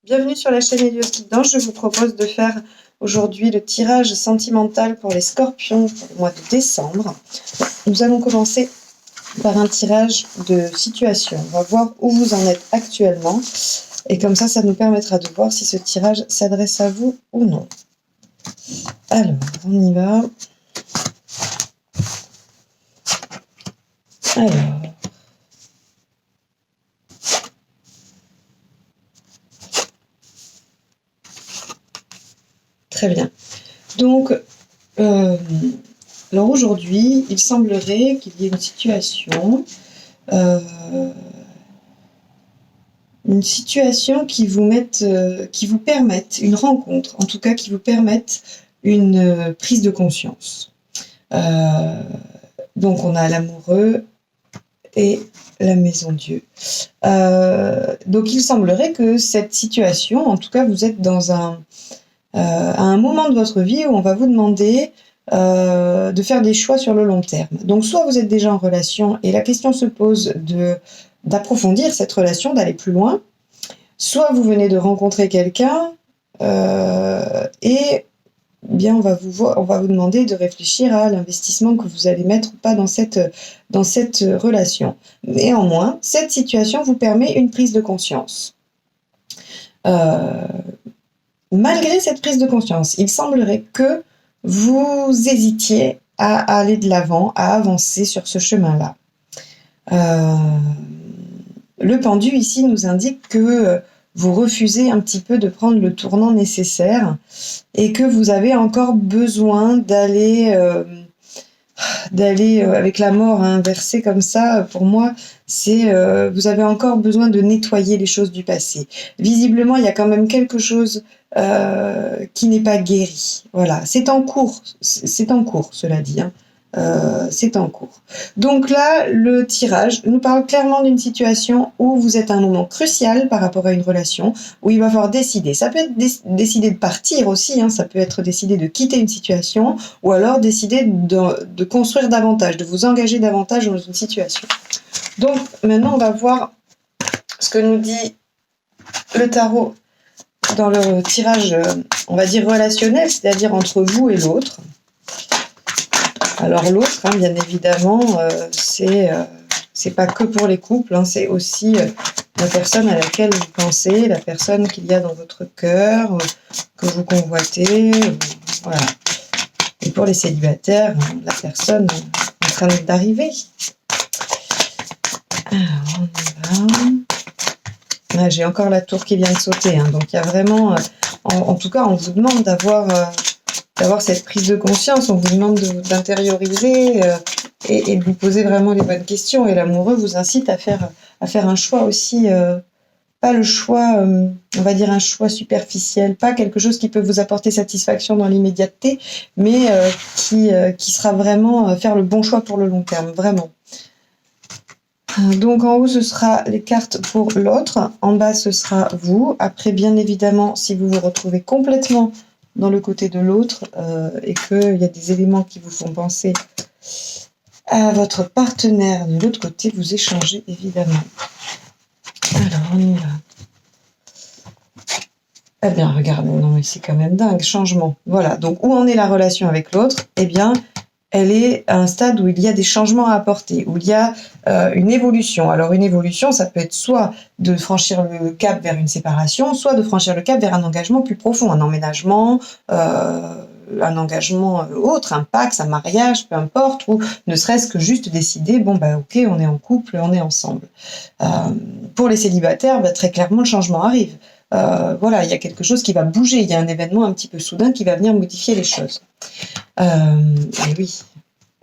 Bienvenue sur la chaîne Hélios Guidance. Je vous propose de faire aujourd'hui le tirage sentimental pour les scorpions pour le mois de décembre. Nous allons commencer par un tirage de situation. On va voir où vous en êtes actuellement et comme ça nous permettra de voir si ce tirage s'adresse à vous ou non. Alors, on y va. Alors, très bien. Donc, alors aujourd'hui, il semblerait qu'il y ait une situation qui vous permette une rencontre, en tout cas qui vous permette une prise de conscience. Donc on a l'amoureux et la maison Dieu. Donc il semblerait que cette situation, en tout cas vous êtes à un moment de votre vie où on va vous demander de faire des choix sur le long terme. Donc soit vous êtes déjà en relation et la question se pose d'approfondir cette relation, d'aller plus loin, soit vous venez de rencontrer quelqu'un et bien on va vous demander de réfléchir à l'investissement que vous allez mettre ou pas dans cette relation. Néanmoins, cette situation vous permet une prise de conscience. Malgré cette prise de conscience, il semblerait que vous hésitiez à aller de l'avant, à avancer sur ce chemin-là. Le pendu ici nous indique que vous refusez un petit peu de prendre le tournant nécessaire et que vous avez encore besoin d'aller avec la mort inversée comme ça. Pour moi, c'est vous avez encore besoin de nettoyer les choses du passé. Visiblement, il y a quand même quelque chose qui n'est pas guéri. Voilà, c'est en cours, cela dit. C'est en cours. Donc là, le tirage nous parle clairement d'une situation où vous êtes à un moment crucial par rapport à une relation, où il va falloir décider. Ça peut être décider de partir aussi, ça peut être décider de quitter une situation, ou alors décider de construire davantage, de vous engager davantage dans une situation. Donc maintenant, on va voir ce que nous dit le tarot dans le tirage, on va dire relationnel, c'est-à-dire entre vous et l'autre. Alors l'autre, bien évidemment, c'est pas que pour les couples, c'est aussi la personne à laquelle vous pensez, la personne qu'il y a dans votre cœur, que vous convoitez, voilà. Et pour les célibataires, la personne en train d'arriver. Alors on y va. J'ai encore la tour qui vient de sauter, donc il y a vraiment, en tout cas, on vous demande d'avoir cette prise de conscience, on vous demande d'intérioriser et de vous poser vraiment les bonnes questions. Et l'amoureux vous incite à faire un choix aussi, pas le choix, on va dire un choix superficiel, pas quelque chose qui peut vous apporter satisfaction dans l'immédiateté, mais qui sera vraiment faire le bon choix pour le long terme, vraiment. Donc en haut ce sera les cartes pour l'autre, en bas ce sera vous. Après bien évidemment si vous vous retrouvez complètement dans le côté de l'autre et qu'il y a des éléments qui vous font penser à votre partenaire de l'autre côté, vous échangez évidemment. Alors on y va. Eh bien regardez, non mais c'est quand même dingue, changement. Voilà, donc où en est la relation avec l'autre? Eh bien elle est à un stade où il y a des changements à apporter, où il y a une évolution. Alors une évolution, ça peut être soit de franchir le cap vers une séparation, soit de franchir le cap vers un engagement plus profond, un emménagement, un engagement autre, un pacte, un mariage, peu importe, ou ne serait-ce que juste décider, ok, on est en couple, on est ensemble. Pour les célibataires, très clairement, le changement arrive. Voilà, il y a quelque chose qui va bouger, il y a un événement un petit peu soudain qui va venir modifier les choses. Et oui,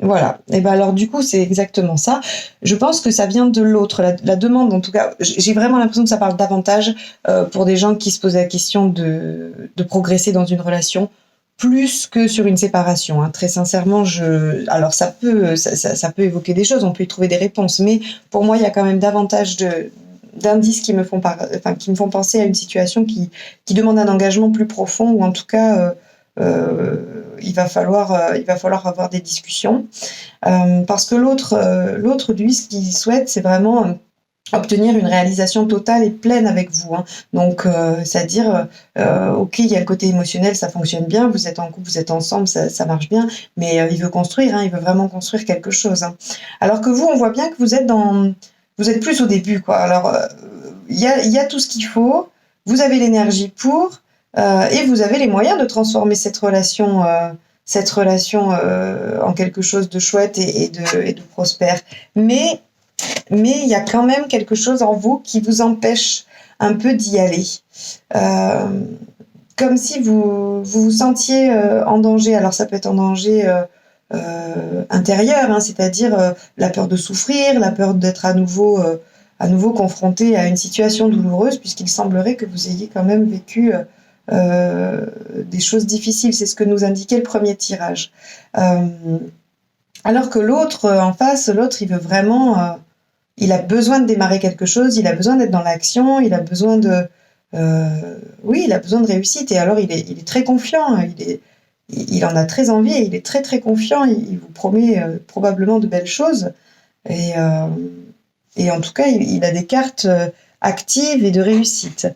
voilà. Et alors du coup, c'est exactement ça. Je pense que ça vient de l'autre. La demande, en tout cas, j'ai vraiment l'impression que ça parle davantage pour des gens qui se posent la question de progresser dans une relation, plus que sur une séparation. Très sincèrement, alors ça peut évoquer des choses, on peut y trouver des réponses, mais pour moi, il y a quand même davantage d'indices qui me font penser à une situation qui demande un engagement plus profond, ou en tout cas il va falloir avoir des discussions parce que l'autre lui, ce qu'il souhaite, c'est vraiment obtenir une réalisation totale et pleine avec vous. Hein. Donc, c'est-à-dire, ok, il y a le côté émotionnel, ça fonctionne bien, vous êtes en couple, vous êtes ensemble, ça marche bien, mais il veut construire, hein, il veut vraiment construire quelque chose. Hein. Alors que vous, on voit bien que vous êtes plus au début, quoi. Alors, il y a tout ce qu'il faut, vous avez l'énergie pour, et vous avez les moyens de transformer cette relation en quelque chose de chouette et de prospère. Mais il y a quand même quelque chose en vous qui vous empêche un peu d'y aller. Comme si vous sentiez en danger. Alors ça peut être en danger intérieur, hein, c'est-à-dire la peur de souffrir, la peur d'être à nouveau confronté à une situation douloureuse, puisqu'il semblerait que vous ayez quand même vécu des choses difficiles. C'est ce que nous indiquait le premier tirage. Alors que l'autre en face, l'autre, il veut vraiment... il a besoin de démarrer quelque chose, il a besoin d'être dans l'action, il a besoin de... il a besoin de réussite. Et alors, il est très confiant, il en a très envie, et il est très, très confiant, il vous promet probablement de belles choses. Et en tout cas, il a des cartes actives et de réussite.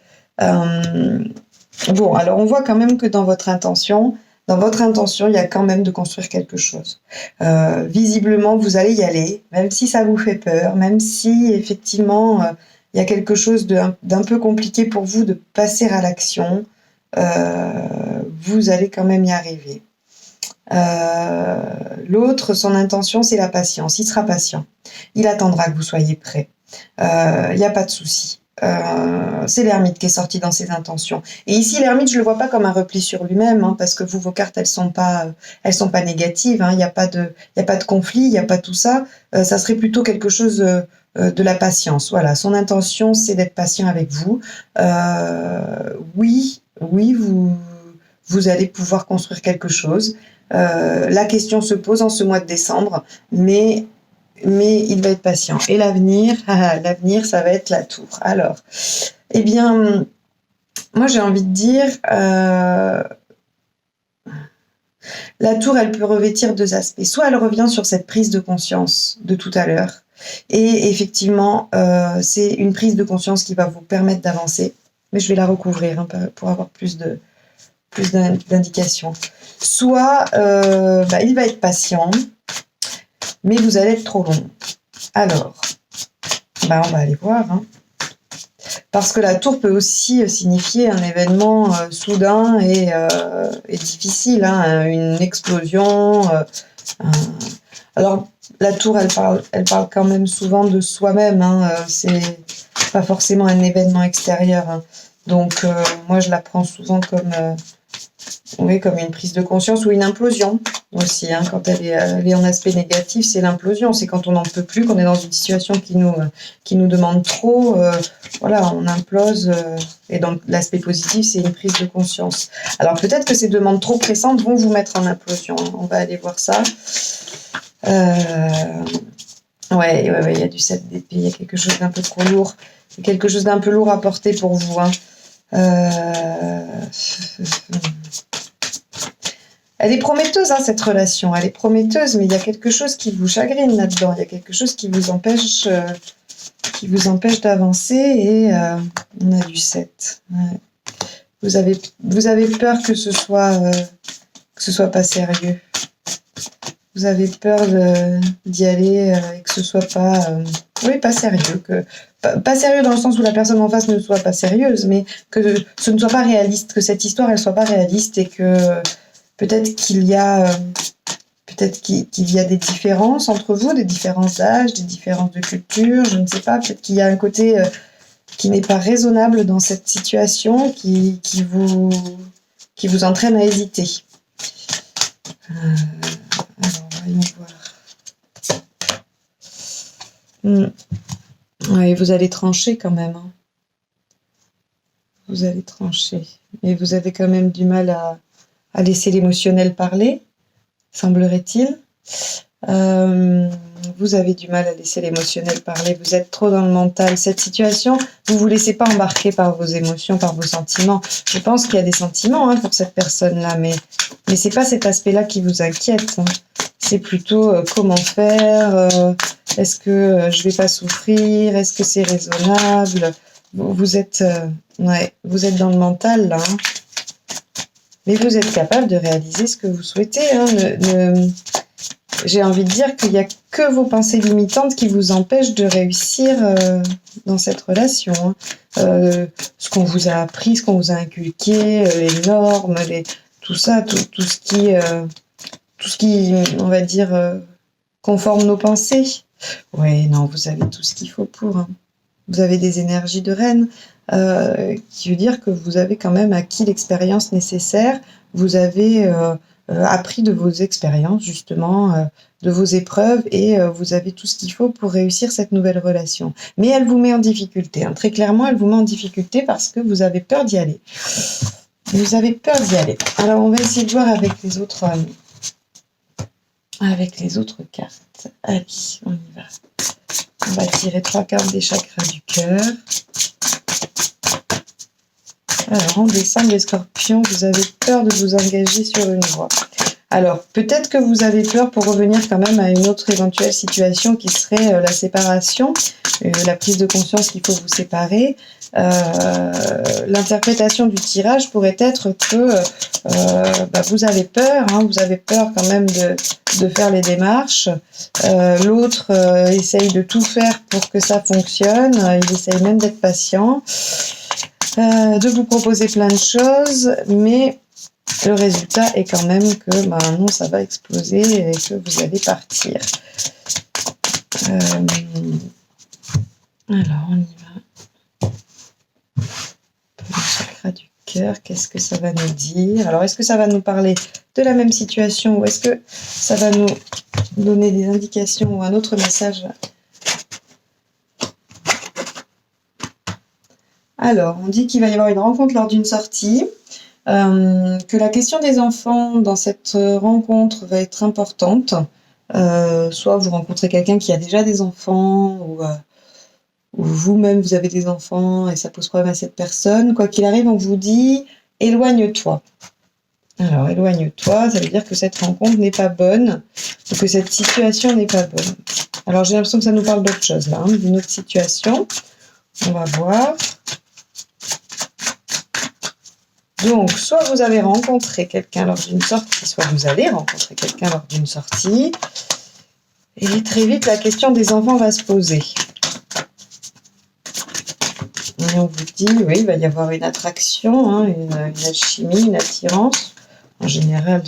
Bon, alors on voit quand même que dans votre intention, il y a quand même de construire quelque chose. Visiblement, vous allez y aller, même si ça vous fait peur, même si effectivement il y a quelque chose d'un peu compliqué pour vous de passer à l'action, vous allez quand même y arriver. L'autre, son intention, c'est la patience. Il sera patient. Il attendra que vous soyez prêts. Il n'y a pas de souci. C'est l'ermite qui est sorti dans ses intentions. Et ici, l'ermite, je le vois pas comme un repli sur lui-même, hein, parce que vos cartes, elles sont pas négatives. Hein, il n'y a pas de conflit, il n'y a pas tout ça. Ça serait plutôt quelque chose de la patience. Voilà, son intention, c'est d'être patient avec vous. Oui, vous allez pouvoir construire quelque chose. La question se pose en ce mois de décembre, mais il va être patient. Et l'avenir, ça va être la tour. Alors, eh bien, moi j'ai envie de dire, la tour, elle peut revêtir deux aspects. Soit elle revient sur cette prise de conscience de tout à l'heure, et effectivement, c'est une prise de conscience qui va vous permettre d'avancer. Mais je vais la recouvrir hein, pour avoir plus d'indications. Soit il va être patient, mais vous allez être trop long. Alors, on va aller voir. Hein. Parce que la tour peut aussi signifier un événement soudain et difficile, hein, une explosion. Alors, la tour, elle parle quand même souvent de soi-même. Hein, c'est pas forcément un événement extérieur. Hein. Donc, moi, je la prends souvent comme une prise de conscience ou une implosion aussi. Hein, quand elle est en aspect négatif, c'est l'implosion. C'est quand on n'en peut plus, qu'on est dans une situation qui nous demande trop. On implose. Et donc, l'aspect positif, c'est une prise de conscience. Alors, peut-être que ces demandes trop pressantes vont vous mettre en implosion. Hein. On va aller voir ça. Il y a du 7 d'épée. Il y a quelque chose d'un peu trop lourd. Quelque chose d'un peu lourd à porter pour vous. Hein. Elle est prometteuse, hein, cette relation. Elle est prometteuse, mais il y a quelque chose qui vous chagrine là-dedans. Il y a quelque chose qui vous empêche d'avancer. Et on a du 7. Ouais. Vous avez peur que ce soit pas sérieux. Vous avez peur d'y aller et que ce soit pas sérieux. Pas sérieux dans le sens où la personne en face ne soit pas sérieuse, mais que ce ne soit pas réaliste, que cette histoire elle soit pas réaliste et que peut-être qu'il y a des différences entre vous, des différences d'âge, des différences de culture, je ne sais pas, peut-être qu'il y a un côté qui n'est pas raisonnable dans cette situation qui vous entraîne à hésiter. Alors, voyons voir. Oui, vous allez trancher quand même. Hein. Vous allez trancher. Et vous avez quand même du mal à laisser l'émotionnel parler, semblerait-il. Vous avez du mal à laisser l'émotionnel parler. Vous êtes trop dans le mental. Cette situation, vous vous laissez pas embarquer par vos émotions, par vos sentiments. Je pense qu'il y a des sentiments hein, pour cette personne-là, mais c'est pas cet aspect-là qui vous inquiète. Hein. c'est plutôt comment faire, est-ce que je vais pas souffrir, est-ce que c'est raisonnable. Vous êtes dans le mental là, hein. Mais vous êtes capable de réaliser ce que vous souhaitez, hein. J'ai envie de dire qu'il n'y a que vos pensées limitantes qui vous empêchent de réussir dans cette relation, hein. Ce qu'on vous a appris, ce qu'on vous a inculqué, les normes, tout ça, tout ce qui, on va dire, conforme nos pensées. Oui, non, vous avez tout ce qu'il faut pour, hein. Vous avez des énergies de reine, qui veut dire que vous avez quand même acquis l'expérience nécessaire. Vous avez appris de vos expériences, justement, de vos épreuves, et vous avez tout ce qu'il faut pour réussir cette nouvelle relation. Mais elle vous met en difficulté, hein. Très clairement, elle vous met en difficulté parce que vous avez peur d'y aller. Vous avez peur d'y aller. Alors, on va essayer de voir avec les autres cartes. Allez, on y va. On va tirer 3 cartes des chakras du cœur. Alors, en décembre, les scorpions, vous avez peur de vous engager sur une voie. Alors, peut-être que vous avez peur pour revenir quand même à une autre éventuelle situation qui serait la séparation, la prise de conscience qu'il faut vous séparer. L'interprétation du tirage pourrait être que vous avez peur, hein, vous avez peur quand même de faire les démarches. L'autre essaye de tout faire pour que ça fonctionne, il essaye même d'être patient, de vous proposer plein de choses, mais le résultat est quand même que non, ça va exploser et que vous allez partir. Alors, on y va. Le chakra du cœur, qu'est-ce que ça va nous dire? Alors, est-ce que ça va nous parler de la même situation ou est-ce que ça va nous donner des indications ou un autre message? Alors, on dit qu'il va y avoir une rencontre lors d'une sortie, que la question des enfants dans cette rencontre va être importante. Soit vous rencontrez quelqu'un qui a déjà des enfants, ou vous-même vous avez des enfants et ça pose problème à cette personne. Quoi qu'il arrive, on vous dit « éloigne-toi ». Alors, éloigne-toi, ça veut dire que cette rencontre n'est pas bonne, ou que cette situation n'est pas bonne. Alors, j'ai l'impression que ça nous parle d'autre chose là, hein, d'une autre situation. On va voir. Donc, soit vous avez rencontré quelqu'un lors d'une sortie, soit vous allez rencontrer quelqu'un lors d'une sortie. Et très vite, la question des enfants va se poser. Et on vous dit, oui, il va y avoir une attraction, hein, une alchimie, une attirance, en général.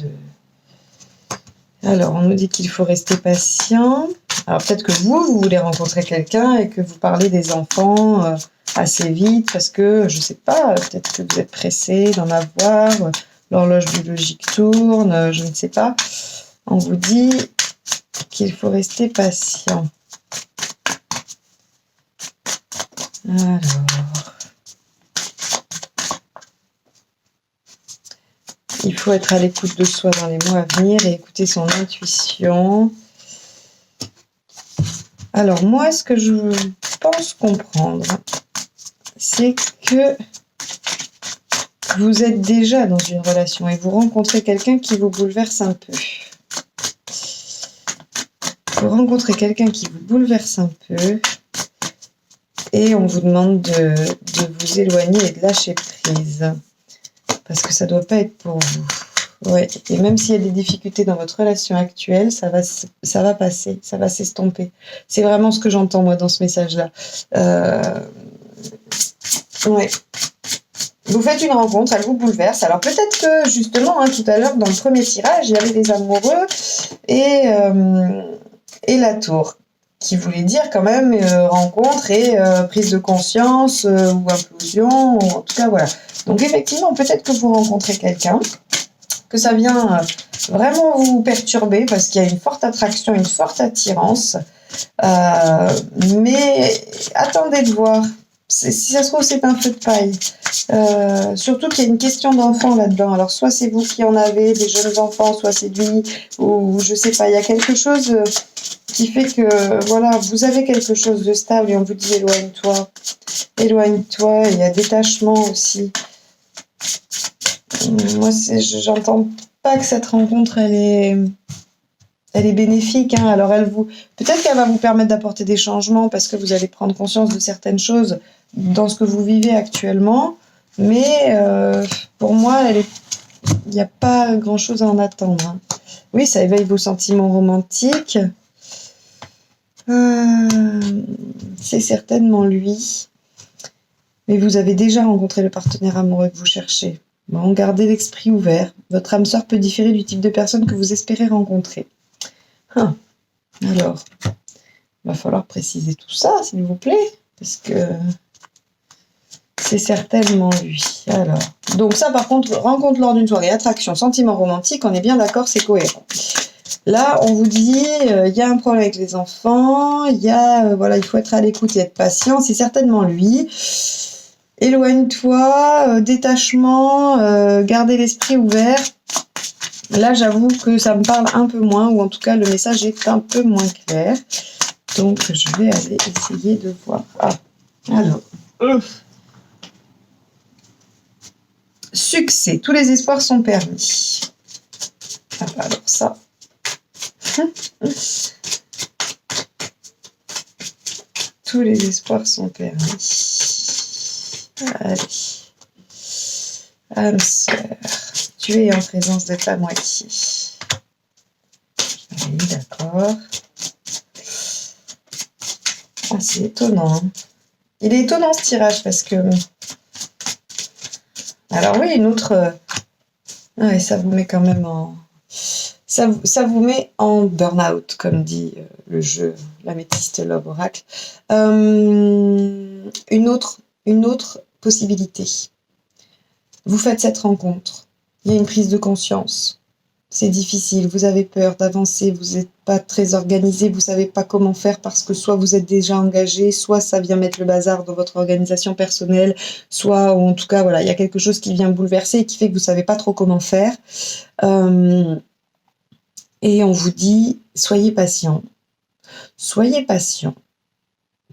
Alors, on nous dit qu'il faut rester patient. Alors, peut-être que vous voulez rencontrer quelqu'un et que vous parlez des enfants assez vite parce que, je ne sais pas, peut-être que vous êtes pressé d'en avoir, l'horloge biologique tourne, je ne sais pas. On vous dit qu'il faut rester patient. Alors, il faut être à l'écoute de soi dans les mois à venir et écouter son intuition. Alors moi, ce que je pense comprendre, c'est que vous êtes déjà dans une relation et vous rencontrez quelqu'un qui vous bouleverse un peu. Vous rencontrez quelqu'un qui vous bouleverse un peu et on vous demande de vous éloigner et de lâcher prise. Parce que ça ne doit pas être pour vous. Ouais. Et même s'il y a des difficultés dans votre relation actuelle, ça va passer, ça va s'estomper. C'est vraiment ce que j'entends moi dans ce message-là. Ouais. Vous faites une rencontre, elle vous bouleverse. Alors peut-être que justement, hein, tout à l'heure, dans le premier tirage, il y avait des amoureux et la tour, qui voulait dire quand même rencontre et prise de conscience ou implosion, ou en tout cas voilà. Donc effectivement, peut-être que vous rencontrez quelqu'un, que ça vient vraiment vous perturber parce qu'il y a une forte attraction, une forte attirance, mais attendez de voir. Si ça se trouve, c'est un feu de paille. Surtout qu'il y a une question d'enfant là-dedans. Alors, soit c'est vous qui en avez, des jeunes enfants, soit c'est lui, ou je sais pas, il y a quelque chose qui fait que, voilà, vous avez quelque chose de stable et on vous dit éloigne-toi. Éloigne-toi, il y a détachement aussi. Moi, j'entends pas que cette rencontre, elle elle est bénéfique. Hein. Alors, peut-être qu'elle va vous permettre d'apporter des changements parce que vous allez prendre conscience de certaines choses dans ce que vous vivez actuellement. Mais pour moi, il n'y a pas grand-chose à en attendre. Hein. Oui, ça éveille vos sentiments romantiques. C'est certainement lui. Mais vous avez déjà rencontré le partenaire amoureux que vous cherchez. Bon, gardez l'esprit ouvert. Votre âme sœur peut différer du type de personne que vous espérez rencontrer. Alors, il va falloir préciser tout ça, s'il vous plaît, parce que c'est certainement lui. Alors, donc ça, par contre, rencontre lors d'une soirée, attraction, sentiment romantique, on est bien d'accord, c'est cohérent. Là, on vous dit, il y a un problème avec les enfants, voilà, il faut être à l'écoute et être patient, c'est certainement lui. Éloigne-toi, détachement, garder l'esprit ouvert. Là, j'avoue que ça me parle un peu moins, ou en tout cas, le message est un peu moins clair. Donc, je vais aller essayer de voir. Alors. Succès, tous les espoirs sont permis. Alors ça. Tous les espoirs sont permis. Allez. Âme sœur, tu es en présence de ta moitié. Oui, d'accord. C'est étonnant. Hein. Il est étonnant ce tirage parce que... Alors oui, une autre... Ouais, ça vous met quand même en... Ça vous met en burn-out, comme dit le jeu, l'améthyste Love Oracle. Une autre possibilité. Vous faites cette rencontre. Il y a une prise de conscience. C'est difficile, vous avez peur d'avancer, vous n'êtes pas très organisé, vous ne savez pas comment faire parce que soit vous êtes déjà engagé, soit ça vient mettre le bazar dans votre organisation personnelle, soit, ou en tout cas, voilà, il y a quelque chose qui vient bouleverser et qui fait que vous ne savez pas trop comment faire. Et on vous dit, soyez patient. Soyez patient.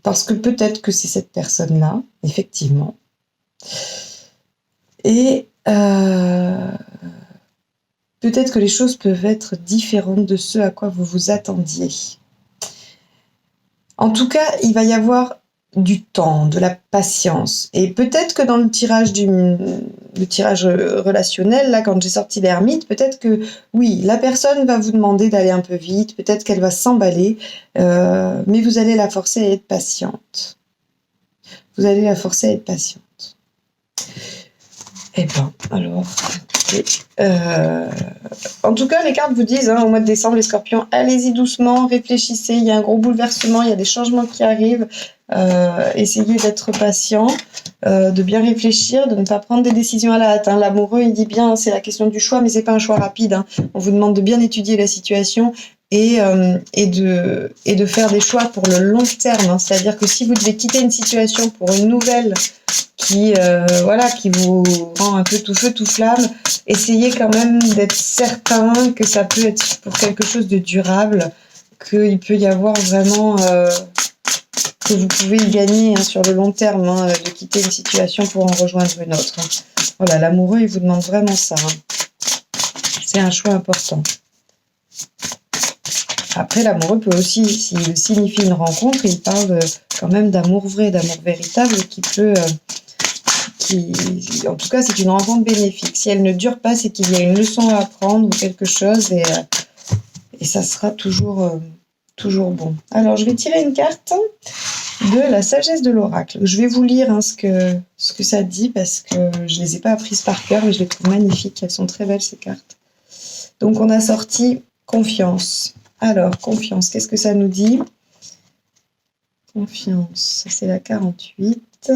Parce que peut-être que c'est cette personne-là, effectivement. Et peut-être que les choses peuvent être différentes de ce à quoi vous vous attendiez. En tout cas, il va y avoir du temps, de la patience. Et peut-être que dans le tirage relationnel, là, quand j'ai sorti l'ermite, peut-être que, oui, la personne va vous demander d'aller un peu vite, peut-être qu'elle va s'emballer, mais vous allez la forcer à être patiente. Vous allez la forcer à être patiente. Eh bien, alors... en tout cas, les cartes vous disent, au mois de décembre, les scorpions, allez-y doucement, réfléchissez, il y a un gros bouleversement, il y a des changements qui arrivent, essayez d'être patient, de bien réfléchir, de ne pas prendre des décisions à la hâte. Hein. L'amoureux, il dit bien, c'est la question du choix, mais c'est pas un choix rapide. Hein. On vous demande de bien étudier la situation et de faire des choix pour le long terme. Hein. C'est-à-dire que si vous devez quitter une situation pour une nouvelle qui vous rend un peu tout feu, tout flamme, essayez quand même d'être certain que ça peut être pour quelque chose de durable, qu'il peut y avoir vraiment... que vous pouvez y gagner sur le long terme, de quitter une situation pour en rejoindre une autre. Hein. Voilà, l'amoureux, il vous demande vraiment ça. Hein. C'est un choix important. Après, l'amoureux peut aussi, s'il signifie une rencontre, il parle quand même d'amour vrai, d'amour véritable, qui peut... en tout cas, c'est une rencontre bénéfique. Si elle ne dure pas, c'est qu'il y a une leçon à apprendre ou quelque chose, et ça sera toujours bon. Alors, je vais tirer une carte de la sagesse de l'oracle. Je vais vous lire ce que ça dit, parce que je ne les ai pas apprises par cœur, mais je les trouve magnifiques. Elles sont très belles, ces cartes. Donc, on a sorti confiance. Alors, confiance, qu'est-ce que ça nous dit? Confiance, c'est la 48.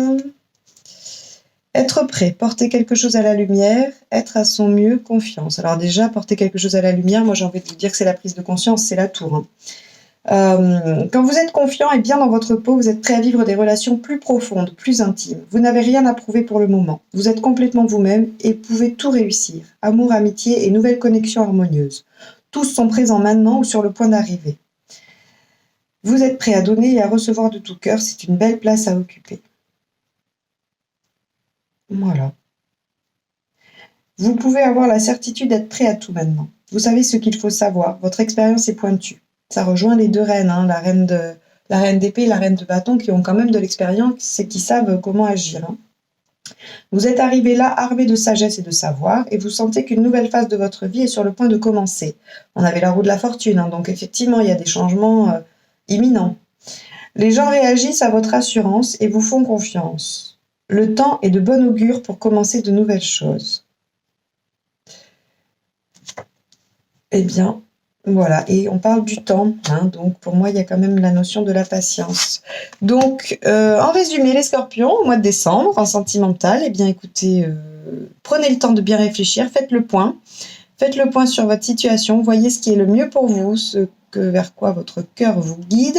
Être prêt, porter quelque chose à la lumière, être à son mieux, confiance. Alors déjà, porter quelque chose à la lumière, moi j'ai envie de vous dire que c'est la prise de conscience, c'est la tour. Hein. Quand vous êtes confiant et bien dans votre peau, vous êtes prêt à vivre des relations plus profondes, plus intimes. Vous n'avez rien à prouver pour le moment. Vous êtes complètement vous-même et pouvez tout réussir. Amour, amitié et nouvelles connexions harmonieuses. Tous sont présents maintenant ou sur le point d'arriver. Vous êtes prêt à donner et à recevoir de tout cœur, c'est une belle place à occuper. Voilà. Vous pouvez avoir la certitude d'être prêt à tout maintenant. Vous savez ce qu'il faut savoir. Votre expérience est pointue. Ça rejoint les deux reines, hein, la reine d'épée et la reine de bâton, qui ont quand même de l'expérience et qui savent comment agir. Hein. Vous êtes arrivé là armé de sagesse et de savoir, et vous sentez qu'une nouvelle phase de votre vie est sur le point de commencer. On avait la roue de la fortune, hein, donc effectivement, il y a des changements imminents. Les gens réagissent à votre assurance et vous font confiance. Le temps est de bon augure pour commencer de nouvelles choses. Eh bien, voilà, et on parle du temps, hein, donc pour moi, il y a quand même la notion de la patience. Donc, en résumé, les scorpions, au mois de décembre, en sentimental, eh bien, écoutez, prenez le temps de bien réfléchir, faites le point sur votre situation, voyez ce qui est le mieux pour vous, vers quoi votre cœur vous guide.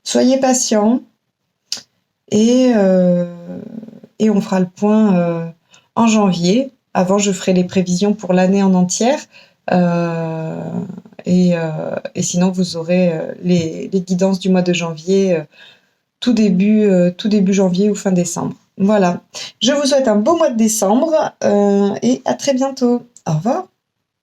Soyez patient et on fera le point en janvier. Avant, je ferai les prévisions pour l'année en entière. Et sinon, vous aurez les guidances du mois de janvier, tout début janvier ou fin décembre. Voilà. Je vous souhaite un beau mois de décembre et à très bientôt. Au revoir.